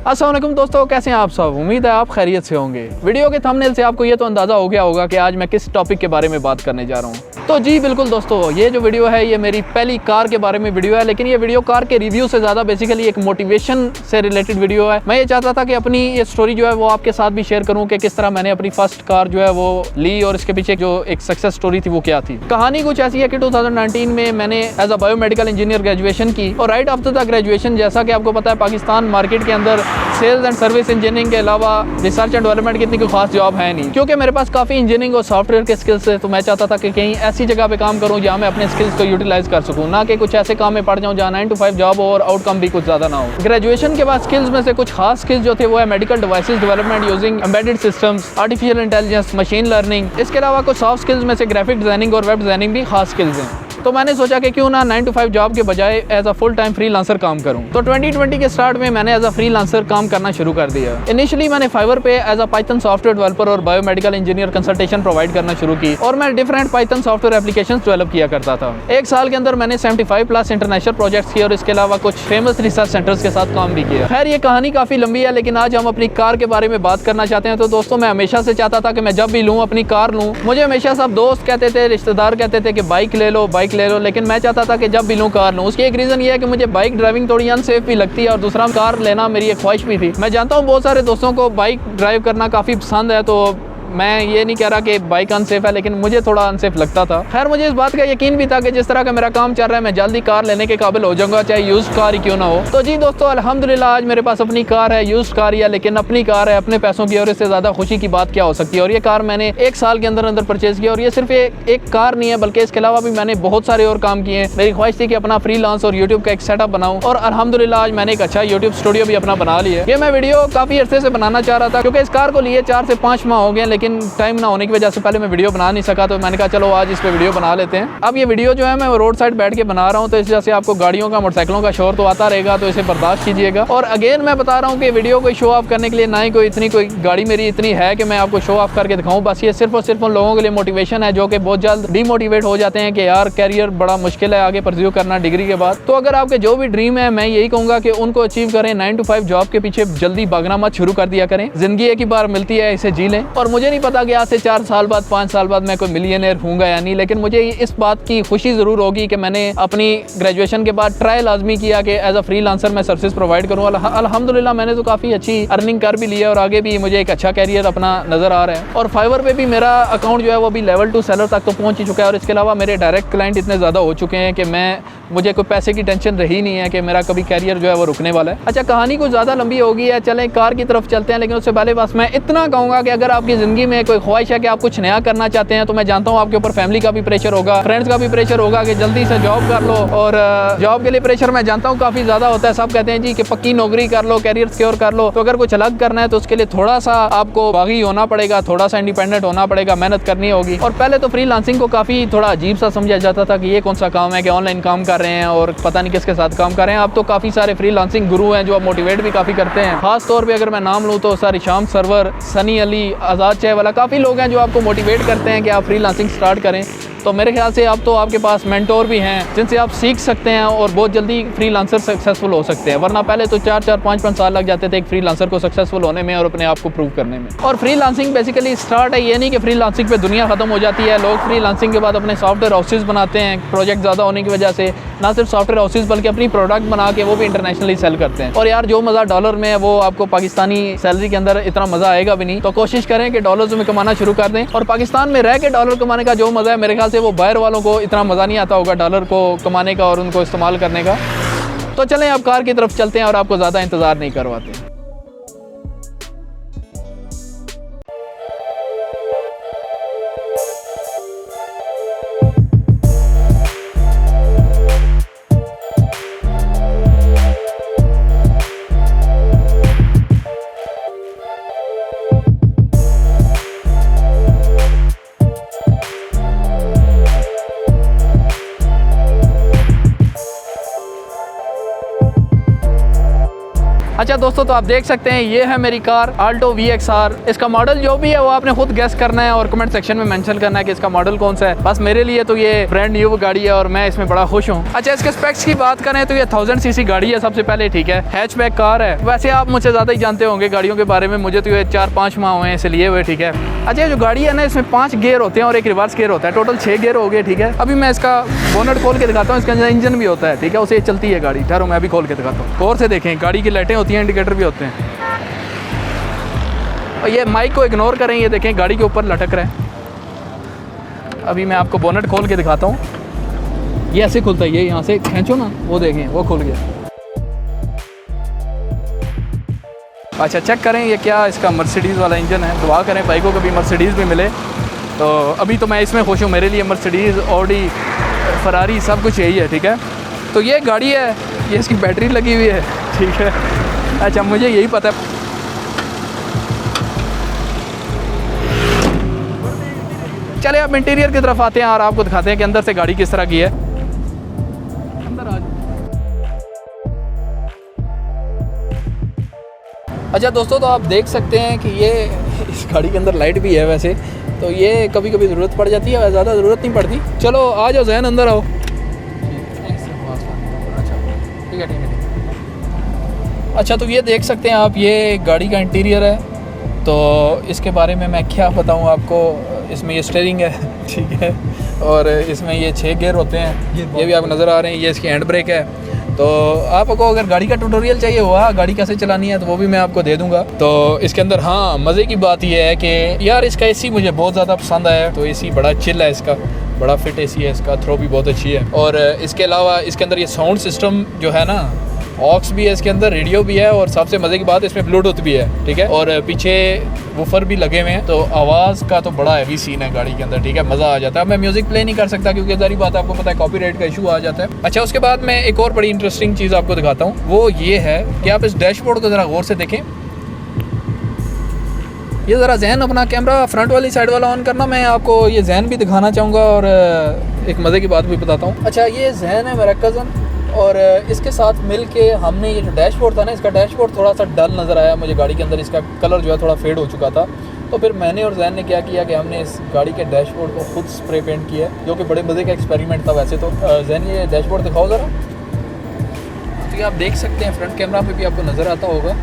अस्सलाम वालेकुम दोस्तों, कैसे हैं आप सब। उम्मीद है आप खैरियत से होंगे। वीडियो के थंबनेल से आपको ये तो अंदाज़ा हो गया होगा कि आज मैं किस टॉपिक के बारे में बात करने जा रहा हूँ। तो जी बिल्कुल दोस्तों, ये जो वीडियो है ये मेरी पहली कार के बारे में वीडियो है, लेकिन ये वीडियो कार के रिव्यू से ज़्यादा बेसिकली एक मोटिवेशन से रिलेटेड वीडियो है। मैं ये चाहता था कि अपनी ये स्टोरी जो है वो आपके साथ भी शेयर करूँ कि किस तरह मैंने अपनी फर्स्ट कार जो है वो ली और इसके पीछे जो एक सक्सेस स्टोरी थी वो क्या थी। कहानी कुछ ऐसी है कि 2019 में मैंने as a biomedical engineer graduation की और राइट आफ्टर द ग्रेजुएशन, जैसा कि आपको पता है पाकिस्तान मार्केट के अंदर सेल्स एंड सर्विस इंजीनियरिंग के अलावा रिसर्च एंड डेवलपमेंट की इतनी कोई खास जॉब है नहीं। क्योंकि मेरे पास काफ़ी इंजीनियरिंग और सॉफ्टवेयर के स्किल्स है, तो मैं चाहता था कि कहीं ऐसी जगह पे काम करूं जहां मैं अपने स्किल्स को यूटिलाइज कर सकूं, ना कि कुछ ऐसे काम में पड़ जाऊं जहां 9 to 5 जॉब हो और आउटकम भी कुछ ज़्यादा ना हो। ग्रेजुएशन के बाद स्किल्स में से कुछ खास स्किल्स जो थे वो है medical devices development using embedded systems, artificial intelligence, machine learning. इसके अलावा कुछ सॉफ्ट स्किल्स में से ग्राफिक डिजाइनिंग और वेब डिजाइनिंग भी खास स्किल्स हैं। तो मैंने सोचा कि क्यों ना 9 to 5 जॉब के बजाय as a full time freelancer काम करूं। तो 2020 के स्टार्ट में मैंने एज अ फ्रीलांसर काम करना शुरू कर दिया। इनिशियली मैंने फाइवर पे as a Python software developer और बायोमेडिकल इंजीनियर कंसल्टेशन प्रोवाइड करना शुरू की और मैं different Python software applications develop किया करता था। एक साल के अंदर मैंने 75+ इंटरनेशनल प्रोजेक्ट्स किए और इसके अलावा कुछ फेमस रिसर्च सेंटर्स के साथ काम भी किया। खैर ये कहानी काफ़ी लंबी है, लेकिन आज हम अपनी कार के बारे में बात करना चाहते हैं। तो दोस्तों, मैं हमेशा से चाहता था कि मैं जब भी लूँ अपनी कार लूँ। मुझे हमेशा सब दोस्त कहते थे, रिश्तेदार कहते थे कि बाइक ले लो, लेकिन मैं चाहता था कि जब भी लूँ कार लूँ। उसकी एक रीज़न ये है कि मुझे बाइक ड्राइविंग थोड़ी अनसेफ भी लगती है और दूसरा कार लेना मेरी एक ख्वाहिश भी थी। मैं जानता हूँ बहुत सारे दोस्तों को बाइक ड्राइव करना काफ़ी पसंद है, तो मैं ये नहीं कह रहा कि बाइक अनसेफ है, लेकिन मुझे थोड़ा अनसेफ लगता था। खैर मुझे इस बात का यकीन भी था कि जिस तरह का मेरा काम चल रहा है मैं जल्दी कार लेने के काबिल हो जाऊंगा, चाहे यूज्ड कार ही क्यों ना हो। तो जी दोस्तों, अल्हम्दुलिल्लाह आज मेरे पास अपनी कार है, यूज्ड कार ही है, लेकिन अपनी कार है अपने पैसों की, और इससे ज़्यादा खुशी की बात क्या हो सकती है। और ये कार मैंने 1 साल के अंदर परचेज किया, और ये सिर्फ एक कार नहीं है बल्कि इसके अलावा भी मैंने बहुत सारे और काम किए हैं। मेरी ख्वाहिश थी कि अपना फ्रीलांस और यूट्यूब का एक सेटअप बनाऊँ, और अल्हम्दुलिल्लाह आज मैंने एक अच्छा यूट्यूब स्टूडियो भी अपना बना लिया है। ये मैं वीडियो काफ़ी अर्से से बनाना चाह रहा था, क्योंकि इस कार को लिए 4 से 5 माह हो गए, लेकिन टाइम ना होने की वजह से पहले मैं वीडियो बना नहीं सका। तो मैंने कहा चलो आज इस पे वीडियो बना लेते हैं। अब ये वीडियो जो है मैं रोड साइड बैठ के बना रहा हूँ, तो इस वजह से आपको गाड़ियों का, मोटरसाइकिलों का शोर तो आता रहेगा, तो इसे बर्दाश्त कीजिएगा। और अगेन मैं बता रहा हूँ कि वीडियो को शो ऑफ करने के लिए ना ही कोई गाड़ी मेरी इतनी है कि मैं आपको शो ऑफ करके दिखाऊँ। बस ये सिर्फ और सिर्फ उन लोगों के लिए मोटिवेशन है जो कि बहुत जल्द डीमोटिवेट हो जाते हैं कि यार कैरियर बड़ा मुश्किल है आगे परस्यू करना डिग्री के बाद। तो अगर आपके जो भी ड्रीम है, मैं यही कहूँगा कि उनको अचीव करें। 9 to 5 जॉब के पीछे जल्दी भागना मत शुरू कर दिया करें। जिंदगी एक ही बार मिलती है, इसे जी लें। और मुझे नहीं पता कि आज से 4 साल बाद, 5 साल बाद मैं कोई मिलियनेयर हूँगा या नहीं, लेकिन मुझे इस बात की खुशी ज़रूर होगी कि मैंने अपनी ग्रेजुएशन के बाद ट्राई लाजमी किया कि एज अ फ्रीलांसर मैं सर्विस प्रोवाइड करूँ। अल्हम्दुलिल्लाह मैंने तो काफ़ी अच्छी अर्निंग कर भी लिया और आगे भी मुझे एक अच्छा कैरियर अपना नज़र आ रहा है। और फाइवर पे भी मेरा अकाउंट जो है वो भी लेवल 2 सेलर तक तो पहुँच ही चुका है, और इसके अलावा मेरे डायरेक्ट क्लाइंट इतने ज़्यादा हो चुके हैं कि मुझे कोई पैसे की टेंशन रही नहीं है कि मेरा कभी कैरियर जो है वो रुकने वाला है। अच्छा, कहानी कुछ ज़्यादा लंबी होगी है, चलें कार की तरफ चलते हैं। लेकिन उससे पहले बस मैं इतना कहूँगा कि अगर आपकी ज़िंदगी में कोई ख्वाहिश है कि आप कुछ नया करना चाहते हैं, तो मैं जानता हूँ आपके ऊपर फैमिली का भी प्रेशर होगा, फ्रेंड्स का भी प्रेशर होगा कि जल्दी से जॉब कर लो। और जॉब के लिए प्रेशर मैं जानता हूँ काफ़ी ज़्यादा होता है। सब कहते हैं जी कि पक्की नौकरी कर लो, कैरियर सिक्योर कर लो। तो अगर कुछ अलग करना है तो उसके लिए थोड़ा सा आपको बागी होना पड़ेगा, थोड़ा सा इंडिपेंडेंट होना पड़ेगा, मेहनत करनी होगी। और पहले तो फ्रीलांसिंग को काफ़ी थोड़ा अजीब सा समझा जाता था कि ये कौन सा काम है कि ऑनलाइन काम कर रहे हैं और पता नहीं किसके साथ काम कर रहे हैं। अब तो काफ़ी सारे फ्रीलांसिंग गुरु हैं जो अब मोटिवेट भी काफ़ी करते हैं। खास तौर पे अगर मैं नाम लूँ तो सारी शाम सरवर, सनी अली, आज़ाद चाय वाला, काफ़ी लोग हैं जो आपको मोटिवेट करते हैं कि आप फ्रीलांसिंग स्टार्ट करें। तो मेरे ख्याल से अब तो आपके पास मेंटोर भी हैं जिनसे आप सीख सकते हैं और बहुत जल्दी फ्रीलांसर सक्सेसफुल हो सकते हैं। वरना पहले तो 4-4, 5-5 साल लग जाते थे एक फ्रीलांसर को सक्सेसफुल होने में और अपने आप को प्रूव करने में। और फ्रीलांसिंग बेसिकली स्टार्ट है, ये नहीं कि फ्रीलांसिंग पे दुनिया खत्म हो जाती है। लोग फ्रीलांसिंग के बाद अपने सॉफ्टवेयर हाउसेज बनाते हैं, प्रोजेक्ट ज़्यादा होने की वजह से। ना सिर्फ सॉफ्टवेयर हाउसेज बल्कि अपनी प्रोडक्ट बना के वो भी इंटरनेशनली सेल करते हैं। और यार जो मज़ा डॉलर में है वो आपको पाकिस्तानी सैलरी के अंदर इतना मज़ा आएगा भी नहीं। तो कोशिश करें कि डॉलर्स में कमाना शुरू कर दें। और पाकिस्तान में रह के डॉलर कमाने का जो मज़ा है, मेरे ख्याल से वो बाहर वालों को इतना मज़ा नहीं आता होगा डॉलर को कमाने का और उनको इस्तेमाल करने का। तो चलें अब कार की तरफ चलते हैं और आपको ज़्यादा इंतज़ार नहीं करवाते। अच्छा दोस्तों, तो आप देख सकते हैं ये है मेरी कार आल्टो VXR। इसका मॉडल जो भी है वो आपने खुद गेस करना है और कमेंट सेक्शन में मेंशन करना है कि इसका मॉडल कौन सा है। बस मेरे लिए तो ये ब्रांड न्यू गाड़ी है और मैं इसमें बड़ा खुश हूँ। अच्छा, इसके स्पेक्स की बात करें तो ये 1000 सीसी गाड़ी है सबसे पहले, ठीक है। हैचबैक कार है। वैसे आप मुझसे ज़्यादा ही जानते होंगे गाड़ियों के बारे में, मुझे तो ये 4-5 माह हुए हैं इसे लिए हुए, ठीक है। अच्छा, ये जो गाड़ी है ना इसमें 5 गियर होते हैं और एक रिवर्स गियर होता है, टोटल 6 गियर हो गए, ठीक है। अभी मैं इसका बोनट खोल के दिखाता हूँ, इसके अंदर इंजन भी होता है, ठीक है। उसे चलती है गाड़ी। ठहरो मैं अभी खोल के दिखाता हूँ। गौर से देखें, गाड़ी की लाइटें होती हैं, इंडिकेटर भी होते हैं। और ये माइक को इग्नोर करें, ये देखें गाड़ी के ऊपर लटक रहा है। अभी मैं आपको बोनट खोल के दिखाता हूँ। ये ऐसे खुलता है, ये यहाँ से खींचो ना, वो देखें वो खुल गया। अच्छा, चेक करें ये क्या इसका मर्सिडीज़ वाला इंजन है। दुआ करें भाई को कभी मर्सिडीज़ भी मिले। तो अभी तो मैं इसमें खुश हूँ, मेरे लिए मर्सिडीज़, ऑडी, फरारी सब कुछ यही है, ठीक है। तो ये गाड़ी है, ये इसकी बैटरी लगी हुई है, ठीक है। अच्छा, मुझे यही पता है। चले अब इंटीरियर की तरफ आते हैं और आपको दिखाते हैं कि अंदर से गाड़ी किस तरह की है। अंदर आ जाओ। अच्छा दोस्तों, तो आप देख सकते हैं कि ये इस गाड़ी के अंदर लाइट भी है वैसे, तो ये कभी कभी ज़रूरत पड़ जाती है, ज़्यादा ज़रूरत नहीं पड़ती। चलो आ जाओ जैन, अंदर आओ। अच्छा ठीक है। अच्छा, तो ये देख सकते हैं आप, ये गाड़ी का इंटीरियर है। तो इसके बारे में मैं क्या बताऊँ आपको। इसमें ये स्टीयरिंग है, ठीक है, और इसमें ये 6 गियर होते हैं, ये भी आपको नज़र आ रहे हैं। ये इसकी हैंड ब्रेक है। तो आपको अगर गाड़ी का ट्यूटोरियल चाहिए हुआ, गाड़ी कैसे चलानी है, तो वो भी मैं आपको दे दूंगा। तो इसके अंदर हाँ, मज़े की बात ये है कि यार इसका एसी मुझे बहुत ज़्यादा पसंद आया। तो एसी बड़ा चिल है इसका, बड़ा फिट एसी है इसका, थ्रो भी बहुत अच्छी है। और इसके अलावा इसके अंदर ये साउंड सिस्टम जो है ना, ऑक्स भी है इसके अंदर, रेडियो भी है, और सबसे मज़े की बात इसमें ब्लूटूथ भी है, ठीक है। और पीछे वूफर भी लगे हुए हैं। तो आवाज़ का तो बड़ा हैवी सीन है गाड़ी के अंदर, ठीक है, मज़ा आ जाता है। मैं म्यूज़िक प्ले नहीं कर सकता क्योंकि सारी बात आपको पता है, कॉपीराइट का इशू आ जाता है। अच्छा, उसके बाद मैं एक और बड़ी इंटरेस्टिंग चीज़ आपको दिखाता हूँ। वो ये है कि आप इस डैशबोर्ड को ज़रा गौर से देखें। ये ज़रा जैन अपना कैमरा फ्रंट वाली साइड वाला ऑन करना, मैं आपको ये जैन भी दिखाना चाहूँगा और एक मज़े की बात भी बताता हूँ। अच्छा, ये जैन है मेरा कज़न, और इसके साथ मिल के हमने ये जो डैशबोर्ड था ना, इसका डैशबोर्ड थोड़ा सा डल नज़र आया मुझे गाड़ी के अंदर, इसका कलर जो है थोड़ा फेड हो चुका था। तो फिर मैंने और जैन ने क्या किया कि हमने इस गाड़ी के डैशबोर्ड को खुद स्प्रे पेंट किया, जो कि बड़े मज़े का एक्सपेरिमेंट था वैसे तो। जैन, ये डैशबोर्ड दिखाओ ज़रा। तो ये आप देख सकते हैं, फ्रंट कैमरा पे भी आपको नज़र आता होगा।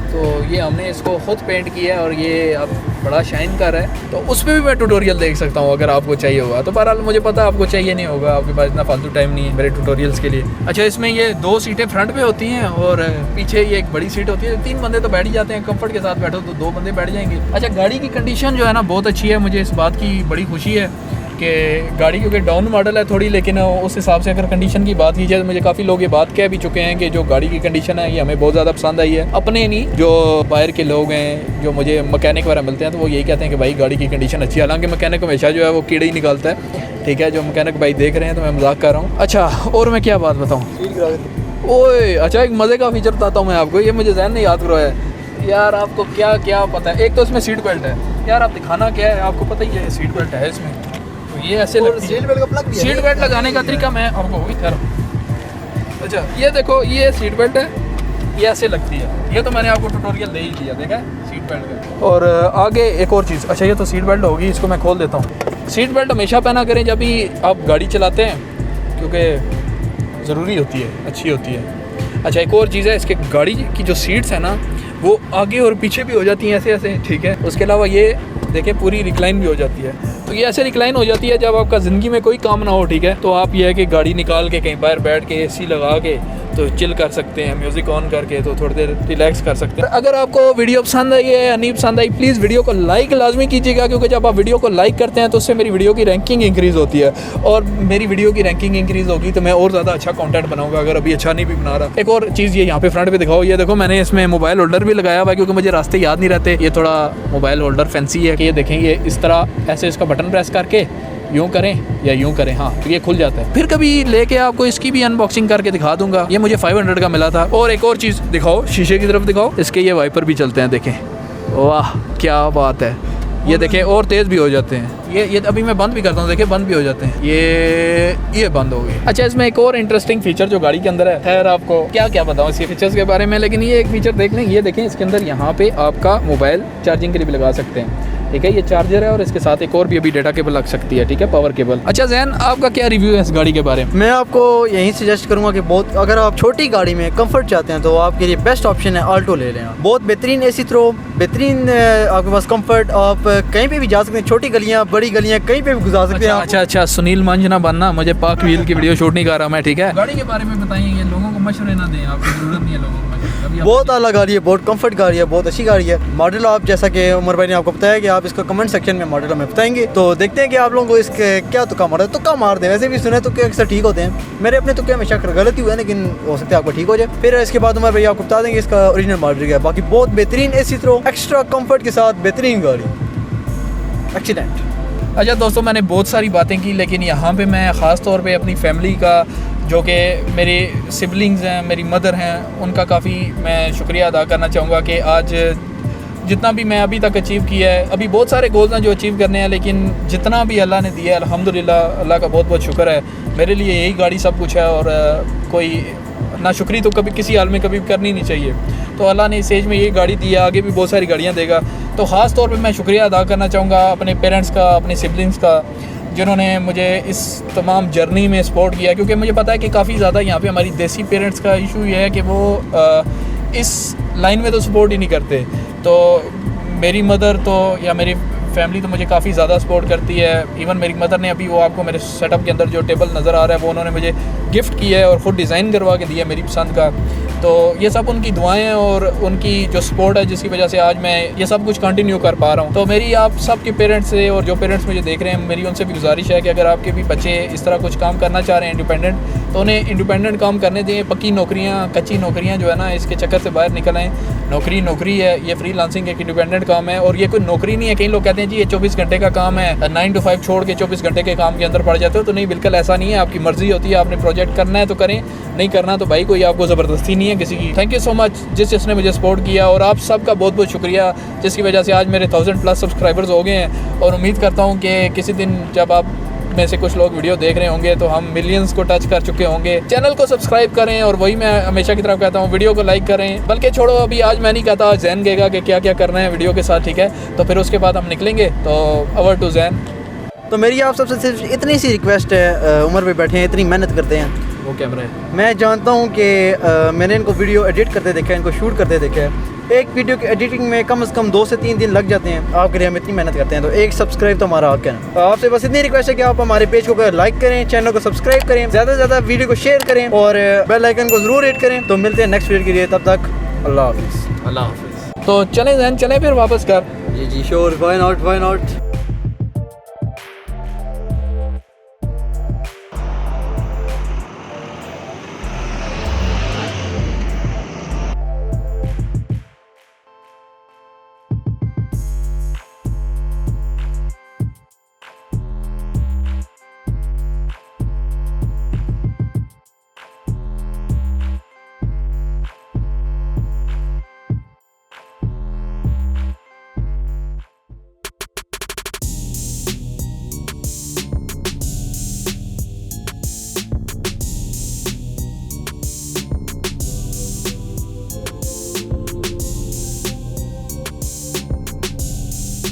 तो ये हमने इसको खुद पेंट किया है और ये अब बड़ा शाइन कर रहा है। तो उस पर भी मैं ट्यूटोरियल देख सकता हूँ अगर आपको चाहिए होगा। तो बहरहाल मुझे पता है आपको चाहिए नहीं होगा, आपके पास इतना फालतू टाइम नहीं है मेरे ट्यूटोरियल्स के लिए। अच्छा, इसमें ये 2 सीटें फ्रंट पे होती हैं और पीछे ये एक बड़ी सीट होती है। 3 बंदे तो बैठ ही जाते हैं, कंफर्ट के साथ बैठो तो 2 बंदे बैठ जाएंगे। अच्छा, गाड़ी की कंडीशन जो है ना बहुत अच्छी है, मुझे इस बात की बड़ी खुशी है कि गाड़ी क्योंकि डाउन मॉडल है थोड़ी, लेकिन उस हिसाब से अगर कंडीशन की बात की जाए तो मुझे काफ़ी लोग ये बात कह भी चुके हैं कि जो गाड़ी की कंडीशन है ये हमें बहुत ज़्यादा पसंद आई है। अपने नहीं, जो बाहर के लोग हैं, जो मुझे मैकेनिक वगैरह मिलते हैं, तो वो यही कहते हैं कि भाई गाड़ी की कंडीशन अच्छी है। हालांकि मैकेनिक हमेशा जो है वो कीड़े ही निकालता है, ठीक है। जो मैकेनिक भाई देख रहे हैं तो मैं मजाक कर रहा हूँ। अच्छा, और मैं क्या बात बताऊँ। ओए अच्छा, एक मज़े का फीचर बताता हूँ मैं आपको, ये मुझे जहन ने याद करवाया है। यार आपको क्या क्या पता है, एक तो इसमें सीट बेल्ट है। यार आप दिखाना क्या है, आपको पता ही है सीट बेल्ट है इसमें। ये ऐसे लगती है, सीट बेल्ट का प्लग भी है। सीट बेल्ट लगाने का तरीका मैं आपको वही कह रहा हूँ। अच्छा, ये देखो, ये सीट बेल्ट है, ये ऐसे लगती है। ये तो मैंने आपको ट्यूटोरियल दे ही दिया, देखा है सीट बेल्ट का। और आगे एक और चीज़। अच्छा, ये तो सीट बेल्ट होगी, इसको मैं खोल देता हूँ। सीट बेल्ट हमेशा पहना करें जब भी आप गाड़ी चलाते हैं, क्योंकि ज़रूरी होती है, अच्छी होती है। अच्छा, एक और चीज़ है, इसके गाड़ी की जो सीट्स हैं ना वो आगे और पीछे भी हो जाती हैं ऐसे ऐसे, ठीक है। उसके अलावा ये देखिए पूरी रिक्लाइन भी हो जाती है। तो ये ऐसे रिक्लाइन हो जाती है जब आपका ज़िंदगी में कोई काम ना हो, ठीक है। तो आप ये है कि गाड़ी निकाल के कहीं बाहर बैठ के एसी लगा के तो चिल कर सकते हैं, म्यूज़िक ऑन करके तो थोड़ी देर रिलैक्स कर सकते हैं। अगर आपको वीडियो पसंद आई है या नहीं पसंद आई, प्लीज़ वीडियो को लाइक लाजमी कीजिएगा, क्योंकि जब आप वीडियो को लाइक करते हैं तो उससे मेरी वीडियो की रैंकिंग इंक्रीज़ होती है, और मेरी वीडियो की रैंकिंग इंक्रीज़ होगी तो मैं और ज़्यादा अच्छा कंटेंट बनाऊंगा, अगर अभी अच्छा नहीं भी बना रहा। एक और चीज़, ये यहाँ पे फ्रंट पे दिखाओ, ये देखो मैंने इसमें मोबाइल होल्डर भी लगाया हुआ है, क्योंकि मुझे रास्ते याद नहीं रहते। ये थोड़ा मोबाइल होल्डर फैंसी है कि ये देखें, ये इस तरह ऐसे इसका बटन प्रेस करके यूँ करें या यूँ करें, हाँ तो ये खुल जाता है। फिर कभी लेके आपको इसकी भी अनबॉक्सिंग करके दिखा दूंगा। ये मुझे 500 का मिला था। और एक और चीज़ दिखाओ, शीशे की तरफ दिखाओ, इसके ये वाइपर भी चलते हैं, देखें, वाह क्या बात है। ये देखें और तेज़ भी हो जाते हैं। ये अभी मैं बंद भी करता हूँ, देखिए बंद भी हो जाते हैं। ये बंद हो गए। अच्छा, इसमें एक और इंटरेस्टिंग फीचर जो गाड़ी के अंदर है, खैर आपको क्या बताऊँ इसके फीचर्स के बारे में, लेकिन ये एक फीचर देख लें, ये देखें इसके अंदर यहाँ पे आपका मोबाइल चार्जिंग के लिए भी लगा सकते हैं, ठीक है। ये चार्जर है और इसके साथ एक और भी अभी डेटा केबल लग सकती है, ठीक है, पावर केबल। अच्छा जैन, आपका क्या रिव्यू है इस गाड़ी के बारे में? मैं आपको यही सजेस्ट करूंगा कि बहुत अगर आप छोटी गाड़ी में कंफर्ट चाहते हैं तो आपके लिए बेस्ट ऑप्शन है ऑल्टो ले लें। बहुत बेहतरीन एसी थ्रो, बेहतरीन आपके पास कंफर्ट, आप कहीं पे भी जा सकते हैं, छोटी गलियां बड़ी गलियां कहीं पे भी गुजार सकते हैं। अच्छा, सुनील मंज ना बनना, मुझे पाक व्हील की वीडियो शूट नहीं कर रहा मैं, ठीक है। गाड़ी के बारे में बताइए, ये लोगों को मशवरे ना दें, आपकी जरूरत नहीं है लोगों को मशवरे। बहुत आला गाड़ी है, बहुत कंफर्ट गाड़ी है, बहुत अच्छी गाड़ी है। मॉडल आप जैसा कि उमर भाई ने आपको बताया कि आप इसका कमेंट सेक्शन में मॉडल हमें बताएंगे, तो देखते हैं कि आप लोगों को इसके क्या तुक्का मार तुक्का मार दे। वैसे भी सुने तुक्के अक्सर ठीक होते हैं, मेरे अपने तुक्के हमेशा गलती हुआ है, लेकिन हो सकता है आपको ठीक हो जाए। फिर इसके बाद उमर भाई आपको बता देंगे इसका ओरिजिनल मॉडल क्या है। बाकी बहुत बेहतरीन एसी थ्रो, एक्स्ट्रा कंफर्ट के साथ बेहतरीन गाड़ी, एक्सीडेंट। अच्छा दोस्तों, मैंने बहुत सारी बातें की, लेकिन यहाँ पे मैं ख़ास तौर पे अपनी फैमिली का, जो कि मेरे सिबलिंग्स हैं, मेरी मदर हैं, उनका काफ़ी मैं शुक्रिया अदा करना चाहूँगा कि आज जितना भी मैं अभी तक अचीव किया है, अभी बहुत सारे गोल्स हैं जो अचीव करने हैं, लेकिन जितना भी अल्लाह ने दिया है अल्हम्दुलिल्लाह, अल्लाह का बहुत बहुत शुक्र है। मेरे लिए यही गाड़ी सब कुछ है और कोई नाशुक्री तो कभी किसी हाल में कभी करनी नहीं चाहिए। तो अल्लाह ने इस एज में ये गाड़ी दी है, आगे भी बहुत सारी गाड़ियाँ देगा। तो ख़ास तौर पे मैं शुक्रिया अदा करना चाहूँगा अपने पेरेंट्स का, अपने सिबलिंग्स का, जिन्होंने मुझे इस तमाम जर्नी में सपोर्ट किया, क्योंकि मुझे पता है कि काफ़ी ज़्यादा यहाँ पे हमारी देसी पेरेंट्स का इशू ये है कि वो इस लाइन में तो सपोर्ट ही नहीं करते। तो मेरी मदर तो या मेरी फैमिली तो मुझे काफ़ी ज़्यादा सपोर्ट करती है। इवन मेरी मदर ने अभी वो आपको मेरे सेटअप के अंदर जो टेबल नज़र आ रहा है वो उन्होंने मुझे गिफ्ट किया है और ख़ुद डिज़ाइन करवा के दिया मेरी पसंद का। तो ये सब उनकी दुआएं और उनकी जो सपोर्ट है, जिसकी वजह से आज मैं ये सब कुछ कंटिन्यू कर पा रहा हूँ। तो मेरी आप सब के पेरेंट्स से और जो पेरेंट्स मुझे देख रहे हैं, मेरी उनसे भी गुजारिश है कि अगर आपके भी बच्चे इस तरह कुछ काम करना चाह रहे हैं इंडिपेंडेंट, तो उन्हें इंडिपेंडेंट काम करने दें। पक्की नौकरियाँ, कच्ची नौकरियाँ जो है ना, इसके चक्कर से बाहर निकल आएँ। नौकरी है, ये फ्रीलांसिंग एक इंडिपेंडेंट काम है और ये कोई नौकरी नहीं है। कई लोग कहते हैं जी ये 24 घंटे का काम है, 9 to 5 छोड़ के 24 घंटे के काम के अंदर पड़ जाते हो। तो नहीं, बिल्कुल ऐसा नहीं है, आपकी मर्जी होती है। आपने प्रोजेक्ट करना है तो करें, नहीं करना तो भाई कोई आपको ज़बरदस्ती नहीं है किसी की। थैंक यू सो मच जिसने मुझे सपोर्ट किया, और आप सबका बहुत बहुत शुक्रिया, जिसकी वजह से आज मेरे 1000+ सब्सक्राइबर्स हो गए हैं। और उम्मीद करता हूँ कि किसी दिन जब आप में से कुछ लोग वीडियो देख रहे होंगे तो हम मिलियंस को टच कर चुके होंगे। चैनल को सब्सक्राइब करें और वही मैं हमेशा की तरफ कहता हूँ, वीडियो को लाइक करें। बल्कि छोड़ो, अभी आज मैं नहीं कहता, जैन कहेगा कि क्या क्या करना है वीडियो के साथ, ठीक है। तो फिर उसके बाद हम निकलेंगे। तो ओवर टू जैन। तो मेरी आप सबसे सिर्फ इतनी सी रिक्वेस्ट है, उमर पे बैठे हैं, इतनी मेहनत करते हैं, वो कैमरा है, मैं जानता हूँ कि मैंने इनको वीडियो एडिट करते देखा है, इनको शूट करते देखा है। एक वीडियो की एडिटिंग में कम से कम 2 से 3 दिन लग जाते हैं। आपके लिए हम इतनी मेहनत करते हैं, तो एक सब्सक्राइब तो हमारा हक है ना। आपसे बस इतनी रिक्वेस्ट है कि आप हमारे पेज को लाइक करें, चैनल को सब्सक्राइब करें, ज़्यादा से ज़्यादा वीडियो को शेयर करें और बेल आइकन को ज़रूर हिट करें। तो मिलते हैं नेक्स्ट वीडियो के लिए, तब तक अल्लाह हाफिज़। अल्लाह हाफिज़। तो चलें जैन, चलें फिर वापस कर। जी श्योर, व्हाई नॉट।